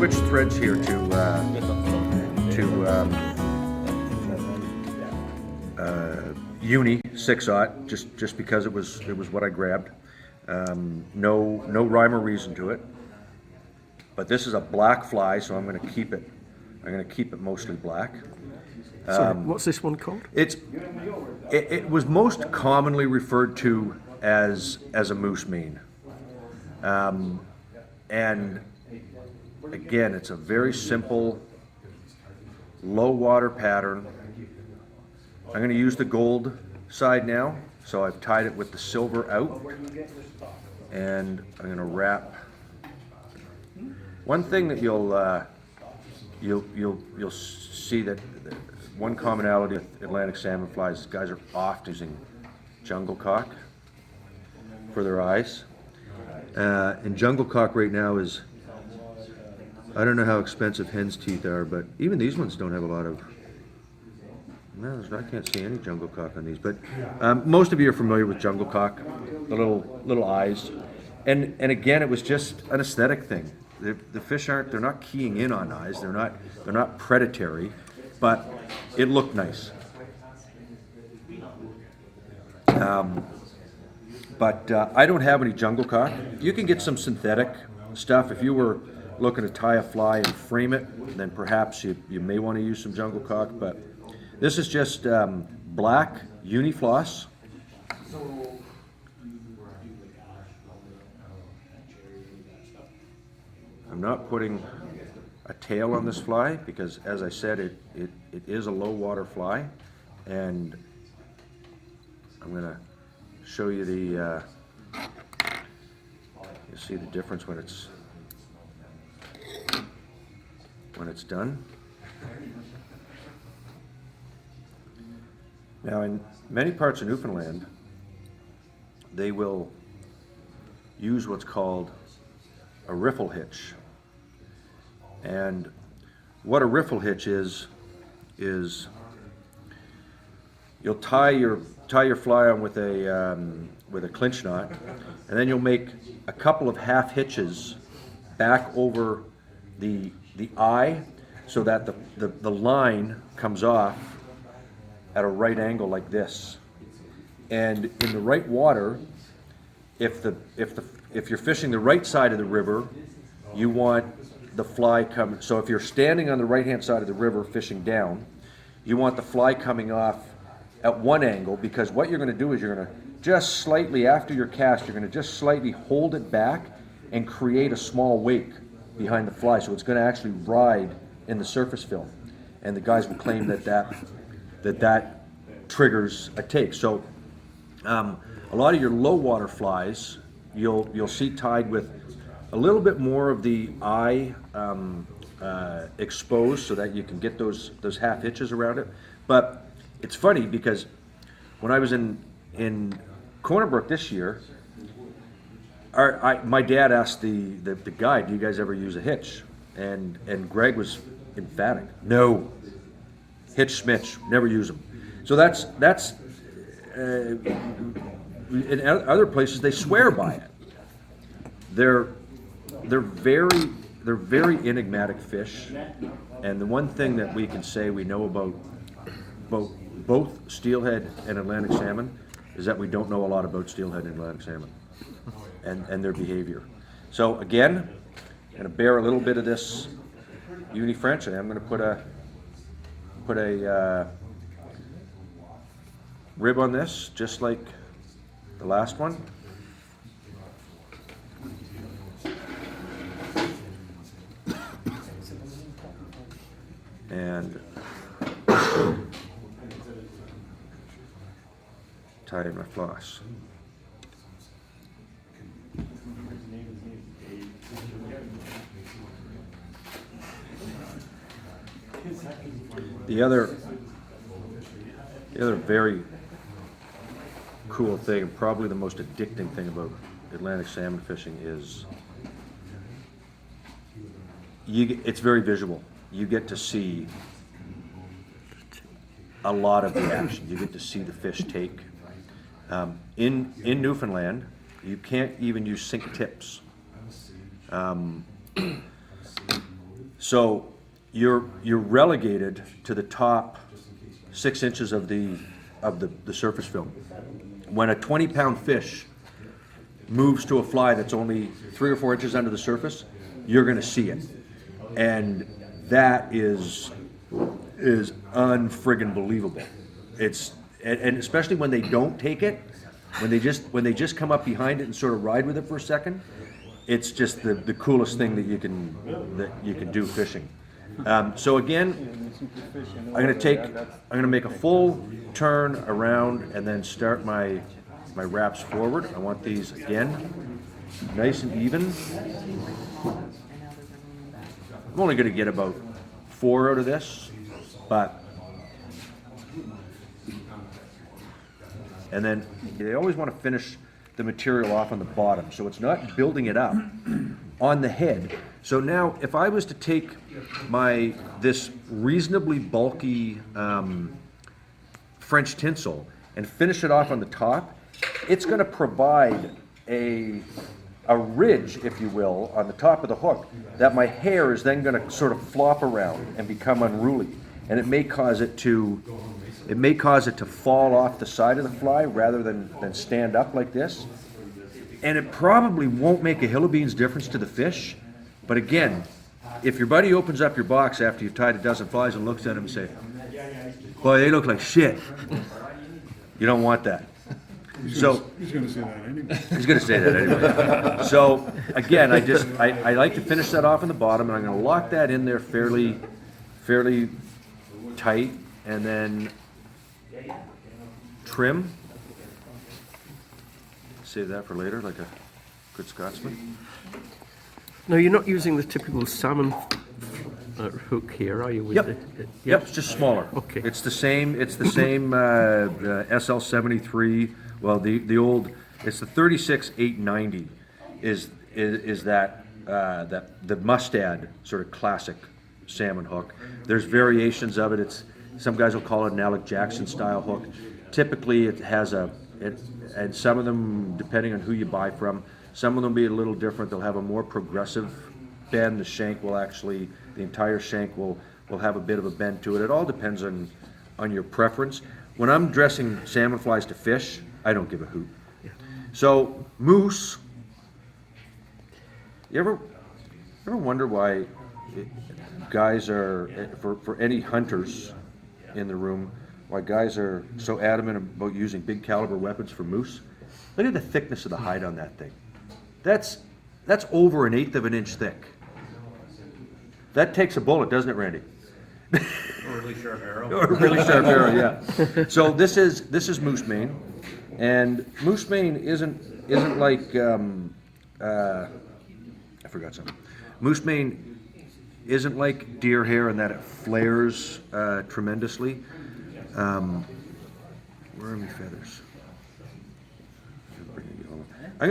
switched threads here to Uni 6/0, just because it was what I grabbed. No rhyme or reason to it. But this is a black fly, so I'm going to keep it. I'm going to keep it mostly black. Sorry, what's this one called? It was most commonly referred to as a moose mane. And again, it's a very simple, low water pattern. I'm going to use the gold side now, so I've tied it with the silver out, and I'm going to wrap. One thing that you'll see that one commonality with Atlantic salmon flies is guys are often using jungle cock for their eyes. And jungle cock right now is, I don't know how expensive hen's teeth are, but even these ones don't have a lot of, no, I can't see any jungle cock on these, but most of you are familiar with jungle cock, the little eyes. And again, it was just an aesthetic thing. The fish they're not keying in on eyes, they're not predatory, but it looked nice. But I don't have any jungle cock. You can get some synthetic stuff. If you were looking to tie a fly and frame it, then perhaps you may want to use some jungle cock. But this is just black uni floss. I'm not putting a tail on this fly because, as I said, it is a low water fly, and I'm going to show you the, you see the difference when it's done. Now, in many parts of Newfoundland, they will use what's called a riffle hitch. And what a riffle hitch is you'll tie your fly on with a clinch knot, and then you'll make a couple of half hitches back over the eye so that the line comes off at a right angle like this. And in the right water, if you're fishing the right side of the river, you want the fly coming. So if you're standing on the right hand side of the river fishing down, you want the fly coming off at one angle, because what you're going to do is you're going to just slightly, after your cast, you're going to just slightly hold it back and create a small wake behind the fly, so it's going to actually ride in the surface film. And the guys will claim that triggers a take. So a lot of your low water flies you'll see tied with a little bit more of the eye exposed, so that you can get those half hitches around it. But it's funny because when I was in Corner Brook this year, my dad asked the guide, "Do you guys ever use a hitch?" And Greg was emphatic, "No, hitch smitch, never use them." So that's in other places they swear by it. They're very enigmatic fish, and the one thing that we can say we know about both steelhead and Atlantic salmon is that we don't know a lot about steelhead and Atlantic salmon and their behavior. So again, I'm going to bear a little bit of this uni French, and I'm going to put a rib on this, just like the last one. And tie in my floss. The other very cool thing, and probably the most addicting thing about Atlantic salmon fishing is it's very visual. You get to see a lot of the action. You get to see the fish take. In Newfoundland, you can't even use sink tips. So you're relegated to the top 6 inches of the surface film. When a 20-pound fish moves to a fly that's only 3 or 4 inches under the surface, you're going to see it, and that is unfriggin' believable. It's and especially when they don't take it, when they just come up behind it and sort of ride with it for a second, it's just the coolest thing that you can do fishing. So again, I'm gonna make a full turn around and then start my wraps forward. I want these again nice and even. I'm only gonna get about 4 out of this, but and then they always want to finish the material off on the bottom, so it's not building it up on the head. So now, if I was to take this reasonably bulky French tinsel and finish it off on the top, it's going to provide a ridge, if you will, on the top of the hook that my hair is then going to sort of flop around and become unruly, and it may cause it to fall off the side of the fly rather than stand up like this. And it probably won't make a hill of beans difference to the fish. But again, if your buddy opens up your box after you've tied a dozen flies and looks at them and say, boy, they look like shit, you don't want that. He's going to say that anyway. He's going to say that anyway. So again, I like to finish that off on the bottom, and I'm going to lock that in there fairly tight, and then trim. Save that for later, like a good Scotsman. No, you're not using the typical salmon hook here, are you? With Yep. Yep, it's just smaller. Okay. It's the same SL73. Well, the old, it's the 36-890 is that the Mustad sort of classic salmon hook. There's variations of it. Some guys will call it an Alec Jackson style hook. Typically, it has and some of them, depending on who you buy from, some of them will be a little different. They'll have a more progressive bend. The shank will the entire shank will have a bit of a bend to it. It all depends on your preference. When I'm dressing salmon flies to fish, I don't give a hoot. So moose, you ever wonder why guys are, for any hunters in the room, why guys are so adamant about using big caliber weapons for moose? Look at the thickness of the hide on that thing. That's over 1/8 of an inch thick. That takes a bullet, doesn't it, Randy? Or a really sharp arrow. Or a really sharp arrow, yeah. So this is moose mane, and moose mane isn't like I forgot something. Moose mane isn't like deer hair in that it flares tremendously. Where are my feathers? I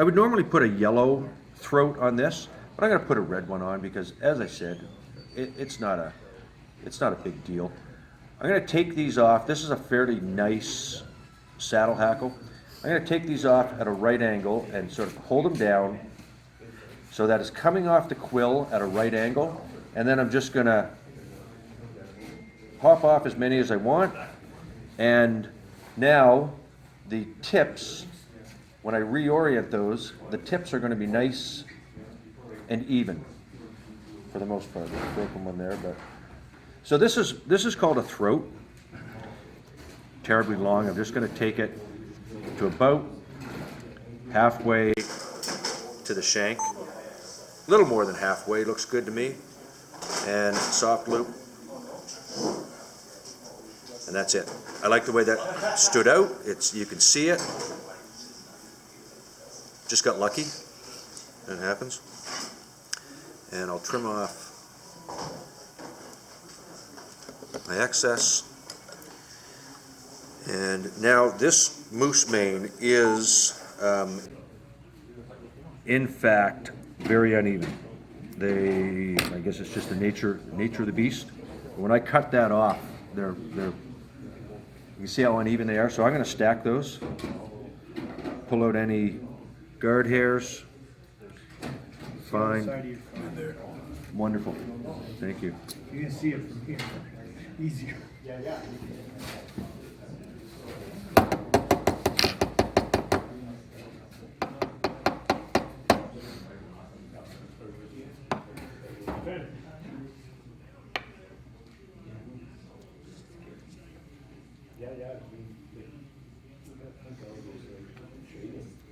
would normally put a yellow throat on this, but I'm going to put a red one on because, as I said, it's not a big deal. I'm going to take these off. This is a fairly nice saddle hackle. I'm going to take these off at a right angle and sort of hold them down so that it's coming off the quill at a right angle, and then I'm just going to pop off as many as I want. And now the tips, when I reorient those, the tips are going to be nice and even for the most part. There's a broken one there, but so this is called a throat. Terribly long. I'm just going to take it to about halfway to the shank. A little more than halfway, looks good to me. And soft loop. And that's it. I like the way that stood out. You can see it. Just got lucky. That happens. And I'll trim off my excess. And now this moose mane is, in fact, very uneven. I guess it's just the nature of the beast. When I cut that off, you can see how uneven they are. So I'm going to stack those, pull out any guard hairs. Fine. Wonderful. Thank you. You can see it from here, easier.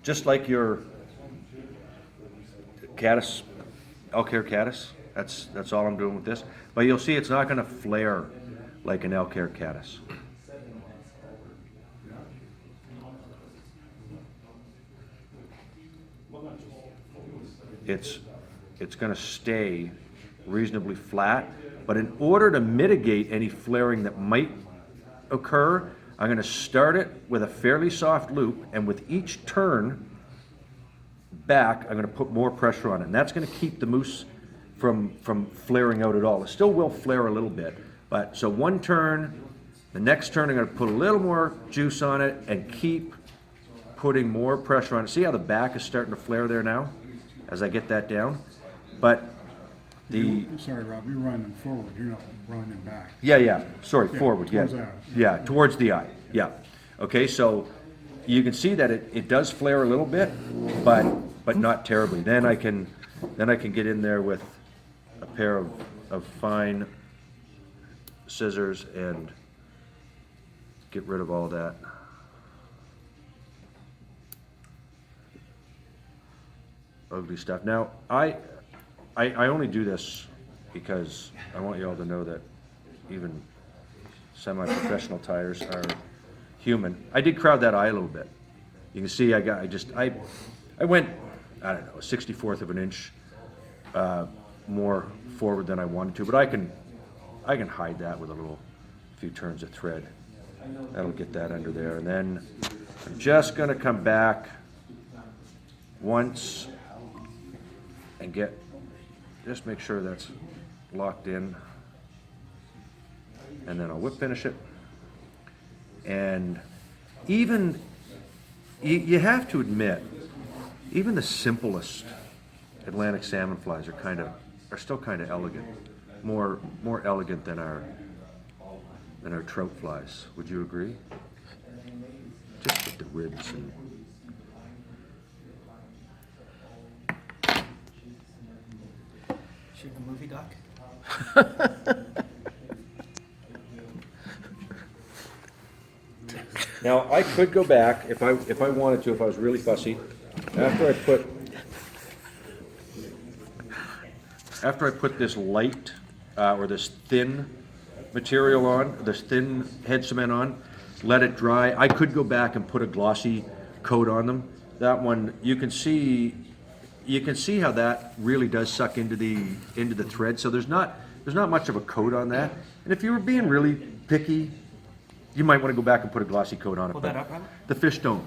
Just like your caddis, elk hair caddis, that's all I'm doing with this. But you'll see it's not gonna flare like an elk hair caddis. It's gonna stay reasonably flat, but in order to mitigate any flaring that might occur, I'm gonna start it with a fairly soft loop, and with each turn back, I'm gonna put more pressure on it, and that's gonna keep the moose from flaring out at all. It still will flare a little bit, but, so one turn, the next turn I'm gonna put a little more juice on it and keep putting more pressure on it. See how the back is starting to flare there now, as I get that down? But Sorry, Rob, you're running forward, you're not running back. yeah, sorry, forward, yeah. towards the eye. Yeah, towards the eye, yeah. Okay, so you can see that it does flare a little bit, but not terribly. Then I can get in there with a pair of fine scissors and get rid of all that. Ugly stuff. Now, I only do this because I want you all to know that even semi-professional tires are human. I did crowd that eye a little bit. You can see I went, I don't know, a 64th of an inch more forward than I wanted to, but I can hide that with a few turns of thread. That'll get that under there, and then I'm just gonna come back once and just make sure that's locked in, and then I'll whip finish it. And even, you have to admit, even the simplest Atlantic salmon flies are still kind of elegant, more elegant than our trout flies. Would you agree? Just with the ribs and. Shoot a movie doc? Now, I could go back, if I wanted to, if I was really fussy, after I put this light, or this thin material on, this thin head cement on, let it dry, I could go back and put a glossy coat on them. That one, you can see how that really does suck into the thread, so there's not much of a coat on that. And if you were being really picky, you might want to go back and put a glossy coat on it. Pull but that up, Robert? the fish don't.